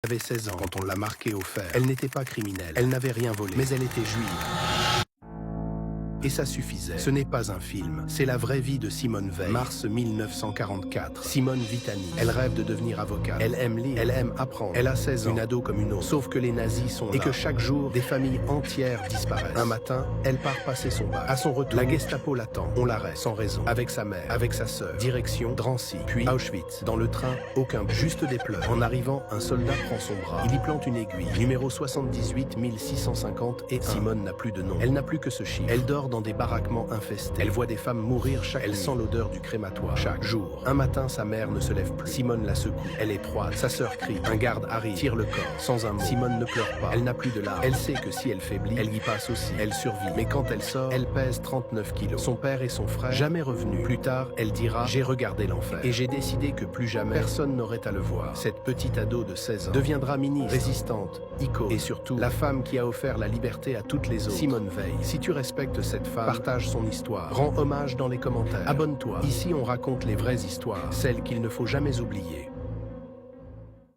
avait 16 ans quand on l'a marquée au fer. Elle n'était pas criminelle, elle n'avait rien volé, mais elle était juive. Et ça suffisait. Ce n'est pas un film, c'est la vraie vie de Simone Veil. Mars 1944. Simone Vitani. Elle rêve de devenir avocate. Elle aime lire, elle aime apprendre. Elle a 16 ans, une ado comme une autre. Sauf que les nazis sont là. Et que chaque jour, des familles entières disparaissent. Un matin, elle part passer son bac. À son retour, la Gestapo l'attend. On l'arrête, sans raison. Avec sa mère, avec sa sœur. Direction Drancy, puis Auschwitz. Dans le train, aucun bruit, juste des pleurs. En arrivant, un soldat prend son bras. Il y plante une aiguille. Numéro 78 650 et Simone n'a plus de nom. Elle n'a plus que ce chiffre. Elle dort dans des baraquements infestés. Elle voit des femmes mourir chaque nuit. Elle sent l'odeur du crématoire chaque jour. Un matin, sa mère ne se lève plus. Simone la secoue. Elle est froide. Sa sœur crie. Un garde arrive, tire le corps. Sans un mot. Simone ne pleure pas. Elle n'a plus de larmes. Elle sait que si elle faiblit, elle y passe aussi. Elle survit. Mais quand elle sort, elle pèse 39 kilos. Son père et son frère, jamais revenus. Plus tard, elle dira « J'ai regardé l'enfer. Et j'ai décidé que plus jamais, personne n'aurait à le voir. » Cette petite ado de 16 ans deviendra ministre, résistante, icône. Et surtout, la femme qui a offert la liberté à toutes les autres. Simone Veil. Si tu respectes cette femme, partage son histoire. Rends hommage dans les commentaires. Abonne-toi. Ici, on raconte les vraies histoires, celles qu'il ne faut jamais oublier.